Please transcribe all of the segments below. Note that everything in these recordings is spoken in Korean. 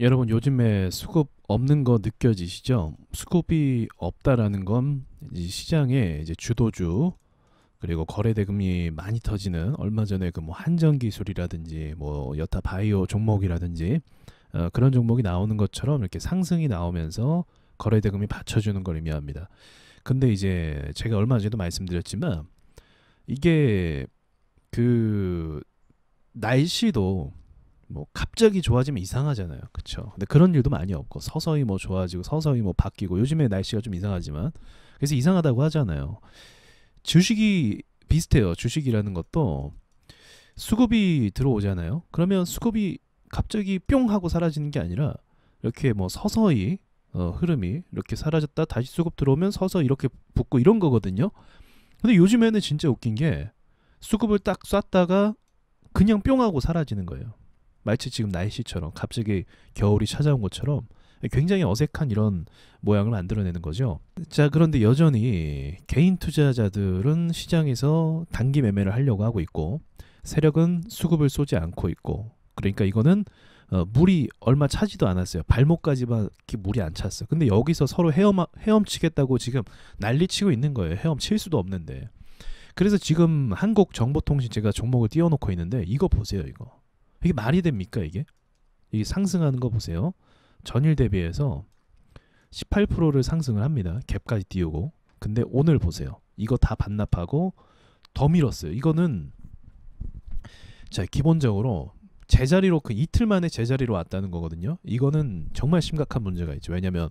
여러분 요즘에 수급 없는 거 느껴지시죠? 수급이 없다라는 건 이 시장에 이제 주도주 그리고 거래 대금이 많이 터지는 얼마 전에 그 뭐 한전 기술이라든지 뭐 여타 바이오 종목이라든지 그런 종목이 나오는 것처럼 이렇게 상승이 나오면서 거래 대금이 받쳐주는 걸 의미합니다. 근데 이제 제가 얼마 전에도 말씀드렸지만 이게 그 날씨도 뭐 갑자기 좋아지면 이상하잖아요. 그쵸? 근데 그런 일도 많이 없고 서서히 뭐 좋아지고 서서히 뭐 바뀌고 요즘에 날씨가 좀 이상하지만 그래서 이상하다고 하잖아요. 주식이 비슷해요. 주식이라는 것도 수급이 들어오잖아요. 그러면 수급이 갑자기 뿅 하고 사라지는 게 아니라 이렇게 뭐 서서히 흐름이 이렇게 사라졌다 다시 수급 들어오면 서서히 이렇게 붙고 이런 거거든요. 근데 요즘에는 진짜 웃긴 게 수급을 딱 쐈다가 그냥 뿅 하고 사라지는 거예요. 마치 지금 날씨처럼 갑자기 겨울이 찾아온 것처럼 굉장히 어색한 이런 모양을 만들어내는 거죠. 자, 그런데 여전히 개인 투자자들은 시장에서 단기 매매를 하려고 하고 있고 세력은 수급을 쏘지 않고 있고 그러니까 이거는 물이 얼마 차지도 않았어요. 발목까지밖에 물이 안 찼어. 근데 여기서 서로 헤엄치겠다고 지금 난리치고 있는 거예요. 헤엄칠 수도 없는데. 그래서 지금 한국정보통신 제가 종목을 띄워놓고 있는데 이거 보세요. 이게 말이 됩니까 이게? 이게 상승하는 거 보세요. 전일 대비해서 18%를 상승을 합니다. 갭까지 띄우고. 근데 오늘 보세요. 이거 다 반납하고 더 밀었어요. 이거는 자 기본적으로 제자리로 그 이틀 만에 제자리로 왔다는 거거든요. 이거는 정말 심각한 문제가 있죠. 왜냐면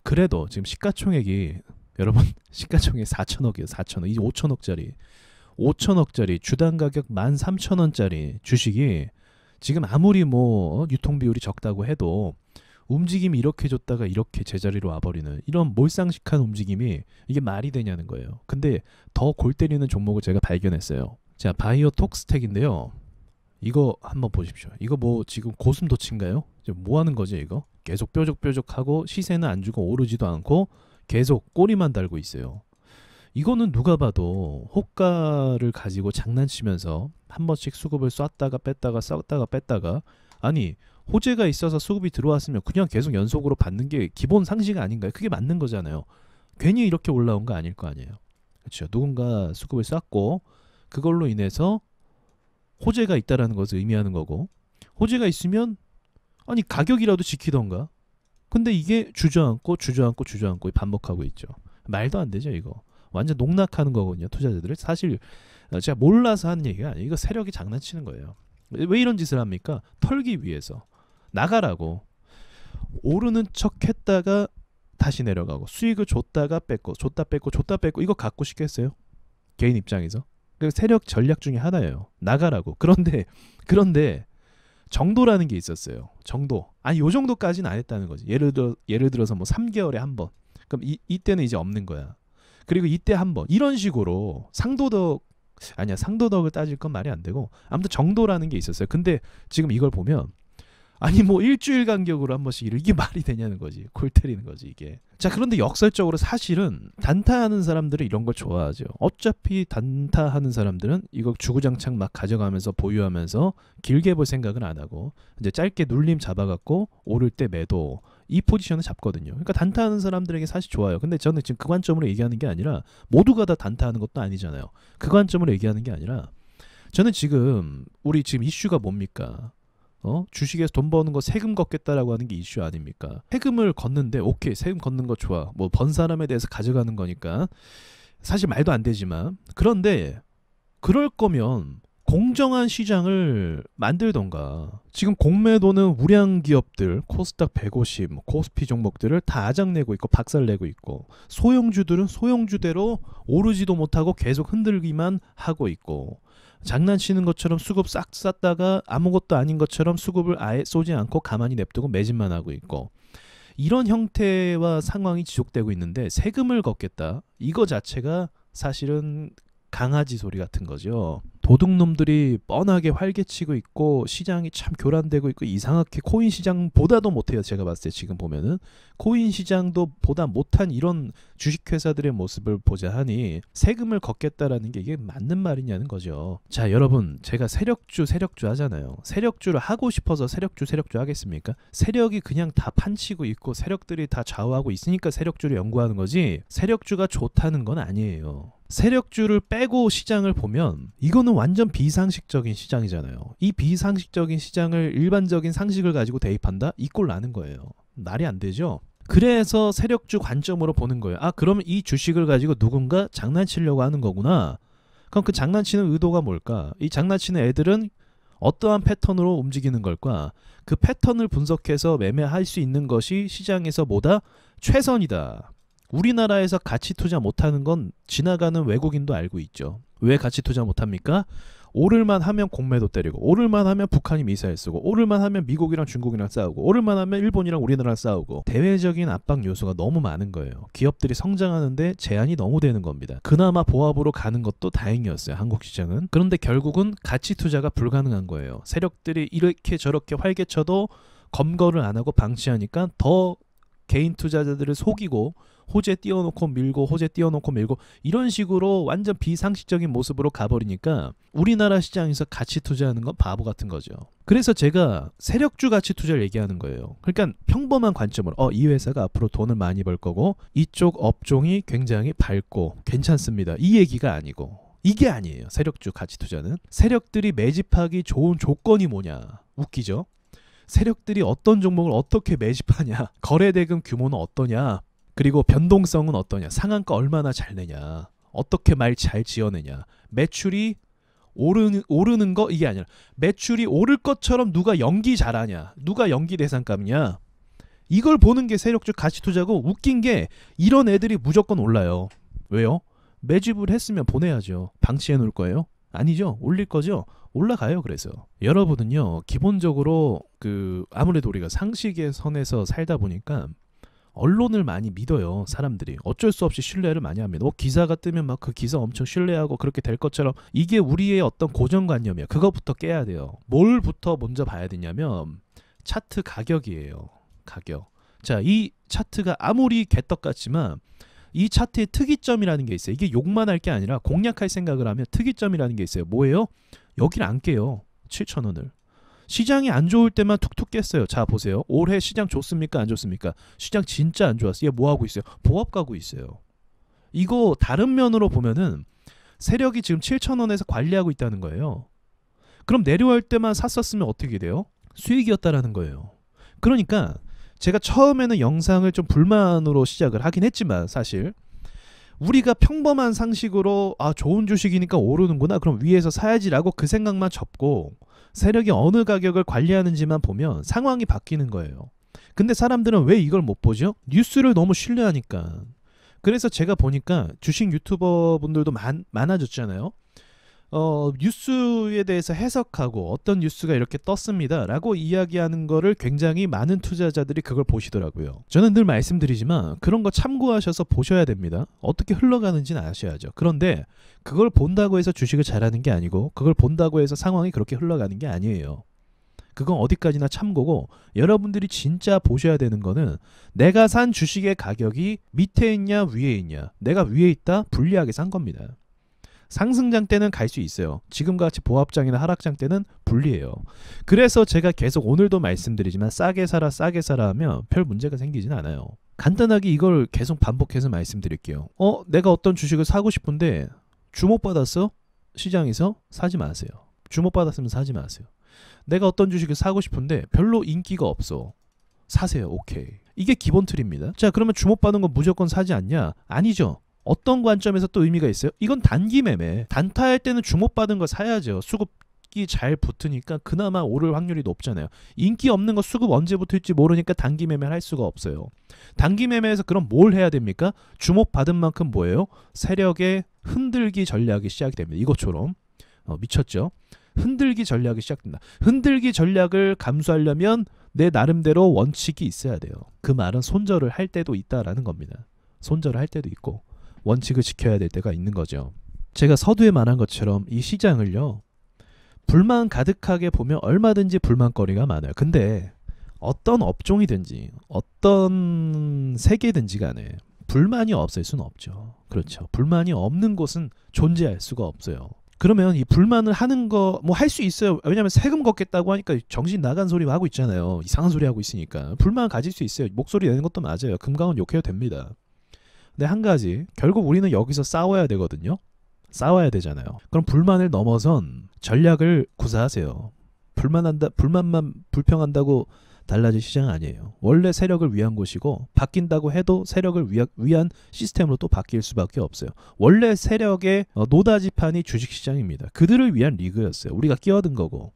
그래도 지금 시가총액이 여러분 시가총액 4천억이에요. 4천억. 이제 5천억짜리 5천억짜리 주당 가격 13,000원짜리 주식이 지금 아무리 뭐 유통 비율이 적다고 해도 움직임이 이렇게 줬다가 이렇게 제자리로 와버리는 이런 몰상식한 움직임이 이게 말이 되냐는 거예요. 근데 더 골 때리는 종목을 제가 발견했어요. 자, 바이오 톡스텍인데요. 이거 한번 보십시오. 이거 뭐 지금 고슴도치인가요? 지금 뭐 하는 거지 이거? 계속 뾰족뾰족하고 시세는 안 주고 오르지도 않고 계속 꼬리만 달고 있어요. 이거는 누가 봐도 호가를 가지고 장난치면서 한 번씩 수급을 쐈다가 뺐다가 쐈다가 뺐다가 아니 호재가 있어서 수급이 들어왔으면 그냥 계속 연속으로 받는 게 기본 상식 아닌가요? 그게 맞는 거잖아요. 괜히 이렇게 올라온 거 아닐 거 아니에요. 그렇죠. 누군가 수급을 쐈고 그걸로 인해서 호재가 있다라는 것을 의미하는 거고 호재가 있으면 아니 가격이라도 지키던가. 근데 이게 주저앉고 주저앉고 주저앉고 반복하고 있죠. 말도 안 되죠 이거. 완전 농락하는 거거든요 투자자들을. 사실 제가 몰라서 하는 얘기가 아니에요. 이거 세력이 장난치는 거예요. 왜 이런 짓을 합니까? 털기 위해서. 나가라고. 오르는 척 했다가 다시 내려가고 수익을 줬다가 뺐고 줬다 뺐고 줬다 뺐고 이거 갖고 싶겠어요? 개인 입장에서. 그 세력 전략 중에 하나예요. 나가라고. 그런데 정도라는 게 있었어요. 정도. 아니 요 정도까지는 안 했다는 거지. 예를 들어서 뭐 3개월에 한 번. 그럼 이때는 이제 없는 거야. 그리고 이때 한 번. 이런 식으로 상도덕 아니야 상도덕을 따질 건 말이 안 되고 아무튼 정도라는 게 있었어요. 근데 지금 이걸 보면 아니 뭐 일주일 간격으로 한 번씩 이게 말이 되냐는 거지. 골 때리는 거지 이게. 자 그런데 역설적으로 사실은 단타하는 사람들은 이런 걸 좋아하죠. 어차피 단타하는 사람들은 이거 주구장창 막 가져가면서 보유하면서 길게 볼 생각은 안 하고 이제 짧게 눌림 잡아갖고 오를 때 매도 이 포지션을 잡거든요. 그러니까 단타하는 사람들에게 사실 좋아요. 근데 저는 지금 그 관점으로 얘기하는 게 아니라 모두가 다 단타하는 것도 아니잖아요. 그 관점으로 얘기하는 게 아니라 저는 지금 우리 지금 이슈가 뭡니까? 주식에서 돈 버는 거 세금 걷겠다라고 하는 게 이슈 아닙니까? 세금을 걷는데 오케이 세금 걷는 거 좋아. 뭐 번 사람에 대해서 가져가는 거니까 사실 말도 안 되지만 그런데 그럴 거면 공정한 시장을 만들던가. 지금 공매도는 우량 기업들 코스닥 150, 코스피 종목들을 다 아작내고 있고 박살내고 있고 소형주들은 소형주대로 오르지도 못하고 계속 흔들기만 하고 있고 장난치는 것처럼 수급 싹 쌌다가 아무것도 아닌 것처럼 수급을 아예 쏘지 않고 가만히 냅두고 매집만 하고 있고 이런 형태와 상황이 지속되고 있는데 세금을 걷겠다. 이거 자체가 사실은 강아지 소리 같은 거죠. 도둑놈들이 뻔하게 활개치고 있고 시장이 참 교란되고 있고 이상하게 코인 시장보다도 못해요. 제가 봤을 때 지금 보면은 코인 시장도 보다 못한 이런 주식회사들의 모습을 보자 하니 세금을 걷겠다라는 게 이게 맞는 말이냐는 거죠. 자, 여러분, 제가 세력주 하잖아요. 세력주를 하고 싶어서 세력주 하겠습니까? 세력이 그냥 다 판치고 있고 세력들이 다 좌우하고 있으니까 세력주를 연구하는 거지 세력주가 좋다는 건 아니에요. 세력주를 빼고 시장을 보면 이거는 완전 비상식적인 시장이잖아요. 이 비상식적인 시장을 일반적인 상식을 가지고 대입한다? 이 꼴 나는 거예요. 말이 안 되죠. 그래서 세력주 관점으로 보는 거예요. 아, 그러면 이 주식을 가지고 누군가 장난치려고 하는 거구나. 그럼 그 장난치는 의도가 뭘까? 이 장난치는 애들은 어떠한 패턴으로 움직이는 걸까? 그 패턴을 분석해서 매매할 수 있는 것이 시장에서 뭐다? 최선이다. 우리나라에서 가치 투자 못하는 건 지나가는 외국인도 알고 있죠. 왜 가치 투자 못합니까? 오를만 하면 공매도 때리고, 오를만 하면 북한이 미사일 쏘고, 오를만 하면 미국이랑 중국이랑 싸우고, 오를만 하면 일본이랑 우리나라랑 싸우고, 대외적인 압박 요소가 너무 많은 거예요. 기업들이 성장하는데 제한이 너무 되는 겁니다. 그나마 보합으로 가는 것도 다행이었어요, 한국 시장은. 그런데 결국은 가치 투자가 불가능한 거예요. 세력들이 이렇게 저렇게 활개쳐도 검거를 안 하고 방치하니까 더 개인 투자자들을 속이고 호재 띄워놓고 밀고 호재 띄워놓고 밀고 이런 식으로 완전 비상식적인 모습으로 가버리니까 우리나라 시장에서 가치 투자하는 건 바보 같은 거죠. 그래서 제가 세력주 가치 투자를 얘기하는 거예요. 그러니까 평범한 관점으로 이 회사가 앞으로 돈을 많이 벌 거고 이쪽 업종이 굉장히 밝고 괜찮습니다. 이 얘기가 아니고 이게 아니에요. 세력주 가치 투자는. 세력들이 매집하기 좋은 조건이 뭐냐. 웃기죠? 세력들이 어떤 종목을 어떻게 매집하냐, 거래대금 규모는 어떠냐, 그리고 변동성은 어떠냐, 상한가 얼마나 잘 내냐, 어떻게 말 잘 지어내냐, 매출이 오르는 거 이게 아니라 매출이 오를 것처럼 누가 연기 잘하냐, 누가 연기 대상감이냐, 이걸 보는 게 세력주 가치 투자고 웃긴 게 이런 애들이 무조건 올라요. 왜요? 매집을 했으면 보내야죠. 방치해 놓을 거예요? 아니죠. 올릴 거죠. 올라가요. 그래서 여러분은요 기본적으로 아무래도 우리가 상식의 선에서 살다 보니까 언론을 많이 믿어요. 사람들이 어쩔 수 없이 신뢰를 많이 합니다. 기사가 뜨면 막 그 기사 엄청 신뢰하고 그렇게 될 것처럼 이게 우리의 어떤 고정관념이야. 그거부터 깨야 돼요. 뭘부터 먼저 봐야 되냐면 차트 가격이에요. 가격. 자, 이 차트가 아무리 개떡 같지만 이 차트의 특이점이라는 게 있어요. 이게 욕만 할 게 아니라 공략할 생각을 하면 특이점이라는 게 있어요. 뭐예요? 여기를 안 깨요. 7,000원을. 시장이 안 좋을 때만 툭툭 깼어요. 자, 보세요. 올해 시장 좋습니까? 안 좋습니까? 시장 진짜 안 좋았어요. 얘 뭐 하고 있어요? 보합 가고 있어요. 이거 다른 면으로 보면은 세력이 지금 7,000원에서 관리하고 있다는 거예요. 그럼 내려올 때만 샀었으면 어떻게 돼요? 수익이었다라는 거예요. 그러니까 제가 처음에는 영상을 좀 불만으로 시작을 하긴 했지만 사실 우리가 평범한 상식으로 좋은 주식이니까 오르는구나 그럼 위에서 사야지라고 그 생각만 접고 세력이 어느 가격을 관리하는지만 보면 상황이 바뀌는 거예요. 근데 사람들은 왜 이걸 못 보죠? 뉴스를 너무 신뢰하니까. 그래서 제가 보니까 주식 유튜버 분들도 많아졌잖아요. 뉴스에 대해서 해석하고 어떤 뉴스가 이렇게 떴습니다 라고 이야기하는 거를 굉장히 많은 투자자들이 그걸 보시더라고요. 저는 늘 말씀드리지만 그런 거 참고하셔서 보셔야 됩니다. 어떻게 흘러가는지는 아셔야죠. 그런데 그걸 본다고 해서 주식을 잘하는 게 아니고 그걸 본다고 해서 상황이 그렇게 흘러가는 게 아니에요. 그건 어디까지나 참고고 여러분들이 진짜 보셔야 되는 거는 내가 산 주식의 가격이 밑에 있냐 위에 있냐. 내가 위에 있다 불리하게 산 겁니다. 상승장 때는 갈 수 있어요. 지금같이 보합장이나 하락장 때는 불리해요. 그래서 제가 계속 오늘도 말씀드리지만 싸게 사라 하면 별 문제가 생기진 않아요. 간단하게 이걸 계속 반복해서 말씀드릴게요. 내가 어떤 주식을 사고 싶은데 주목받았어? 시장에서? 사지 마세요. 주목받았으면 사지 마세요. 내가 어떤 주식을 사고 싶은데 별로 인기가 없어. 사세요. 오케이. 이게 기본 틀입니다. 자, 그러면 주목받은 건 무조건 사지 않냐? 아니죠. 어떤 관점에서 또 의미가 있어요? 이건 단기 매매. 단타할 때는 주목받은 거 사야죠. 수급이 잘 붙으니까 그나마 오를 확률이 높잖아요. 인기 없는 거 수급 언제 붙을지 모르니까 단기 매매를 할 수가 없어요. 단기 매매에서 그럼 뭘 해야 됩니까? 주목받은 만큼 뭐예요? 세력의 흔들기 전략이 시작이 됩니다. 이것처럼. 미쳤죠? 흔들기 전략이 시작된다. 흔들기 전략을 감수하려면 내 나름대로 원칙이 있어야 돼요. 그 말은 손절을 할 때도 있다라는 겁니다. 손절을 할 때도 있고 원칙을 지켜야 될 때가 있는 거죠. 제가 서두에 말한 것처럼 이 시장을요, 불만 가득하게 보면 얼마든지 불만거리가 많아요. 근데 어떤 업종이든지 어떤 세계든지 간에 불만이 없을 수는 없죠. 그렇죠. 불만이 없는 곳은 존재할 수가 없어요. 그러면 이 불만을 하는 거 뭐 할 수 있어요. 왜냐하면 세금 걷겠다고 하니까 정신 나간 소리 하고 있잖아요. 이상한 소리 하고 있으니까 불만 가질 수 있어요. 목소리 내는 것도 맞아요. 금강은 욕해도 됩니다. 근데 한 가지, 결국 우리는 여기서 싸워야 되거든요. 싸워야 되잖아요. 그럼 불만을 넘어선 전략을 구사하세요. 불만만 불평한다고 달라질 시장은 아니에요. 원래 세력을 위한 곳이고 바뀐다고 해도 세력을 위한 시스템으로 또 바뀔 수밖에 없어요. 원래 세력의 노다지판이 주식시장입니다. 그들을 위한 리그였어요. 우리가 끼어든 거고.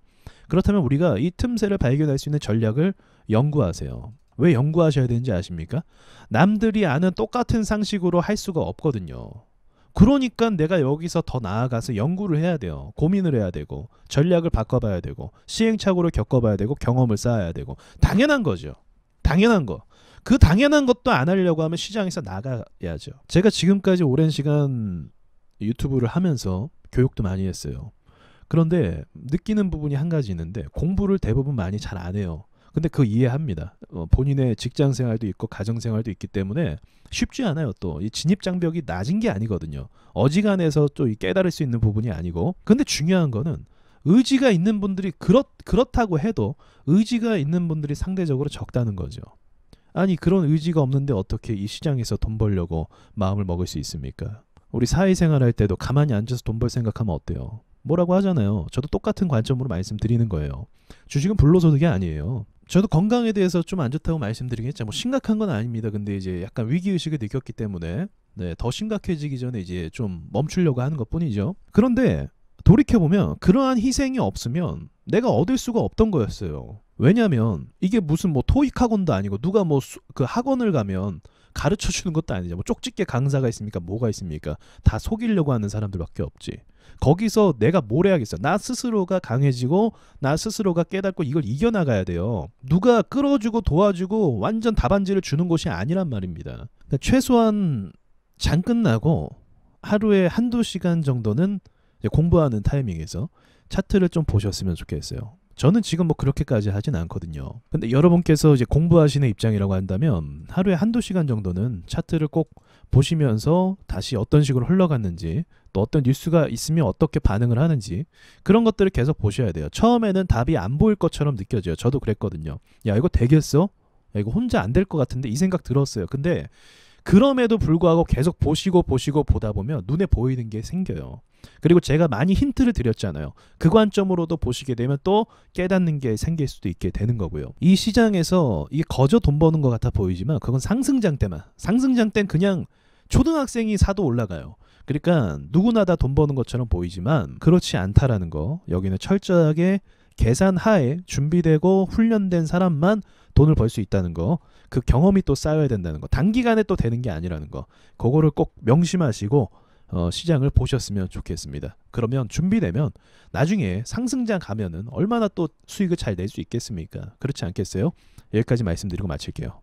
그렇다면 우리가 이 틈새를 발견할 수 있는 전략을 연구하세요. 왜 연구하셔야 되는지 아십니까? 남들이 아는 똑같은 상식으로 할 수가 없거든요. 그러니까 내가 여기서 더 나아가서 연구를 해야 돼요. 고민을 해야 되고 전략을 바꿔봐야 되고 시행착오를 겪어봐야 되고 경험을 쌓아야 되고 당연한 거죠. 당연한 거. 그 당연한 것도 안 하려고 하면 시장에서 나가야죠. 제가 지금까지 오랜 시간 유튜브를 하면서 교육도 많이 했어요. 그런데 느끼는 부분이 한 가지 있는데 공부를 대부분 많이 잘 안 해요. 근데 그거 이해합니다. 본인의 직장 생활도 있고 가정 생활도 있기 때문에 쉽지 않아요. 또 이 진입 장벽이 낮은 게 아니거든요. 어지간해서 또 깨달을 수 있는 부분이 아니고. 근데 중요한 거는 의지가 있는 분들이 그렇다고 해도 의지가 있는 분들이 상대적으로 적다는 거죠. 아니 그런 의지가 없는데 어떻게 이 시장에서 돈 벌려고 마음을 먹을 수 있습니까? 우리 사회생활 할 때도 가만히 앉아서 돈 벌 생각하면 어때요? 뭐라고 하잖아요. 저도 똑같은 관점으로 말씀드리는 거예요. 주식은 불로소득이 아니에요. 저도 건강에 대해서 좀 안 좋다고 말씀드리긴 했죠. 뭐 심각한 건 아닙니다. 근데 이제 약간 위기의식을 느꼈기 때문에 더 심각해지기 전에 이제 좀 멈추려고 하는 것 뿐이죠. 그런데 돌이켜보면 그러한 희생이 없으면 내가 얻을 수가 없던 거였어요. 왜냐면 이게 무슨 뭐 토익 학원도 아니고 누가 뭐 그 학원을 가면 가르쳐 주는 것도 아니죠. 뭐 쪽집게 강사가 있습니까? 뭐가 있습니까? 다 속이려고 하는 사람들밖에 없지. 거기서 내가 뭘 해야겠어? 나 스스로가 강해지고 나 스스로가 깨닫고 이걸 이겨나가야 돼요. 누가 끌어주고 도와주고 완전 답안지를 주는 것이 아니란 말입니다. 그러니까 최소한 장 끝나고 하루에 한두 시간 정도는 공부하는 타이밍에서 차트를 좀 보셨으면 좋겠어요. 저는 지금 뭐 그렇게까지 하진 않거든요. 근데 여러분께서 이제 공부하시는 입장이라고 한다면 하루에 한두 시간 정도는 차트를 꼭 보시면서 다시 어떤 식으로 흘러갔는지 또 어떤 뉴스가 있으면 어떻게 반응을 하는지 그런 것들을 계속 보셔야 돼요. 처음에는 답이 안 보일 것처럼 느껴져요. 저도 그랬거든요. 야 이거 되겠어? 야 이거 혼자 안 될 것 같은데 이 생각 들었어요. 근데 그럼에도 불구하고 계속 보시고 보다 보면 눈에 보이는 게 생겨요. 그리고 제가 많이 힌트를 드렸잖아요. 그 관점으로도 보시게 되면 또 깨닫는 게 생길 수도 있게 되는 거고요. 이 시장에서 이게 거저 돈 버는 것 같아 보이지만 그건 상승장 때만. 상승장 땐 그냥 초등학생이 사도 올라가요. 그러니까 누구나 다 돈 버는 것처럼 보이지만 그렇지 않다라는 거. 여기는 철저하게 계산하에 준비되고 훈련된 사람만 돈을 벌 수 있다는 거. 그 경험이 또 쌓여야 된다는 거. 단기간에 또 되는 게 아니라는 거. 그거를 꼭 명심하시고 시장을 보셨으면 좋겠습니다. 그러면 준비되면 나중에 상승장 가면은 얼마나 또 수익을 잘 낼 수 있겠습니까? 그렇지 않겠어요? 여기까지 말씀드리고 마칠게요.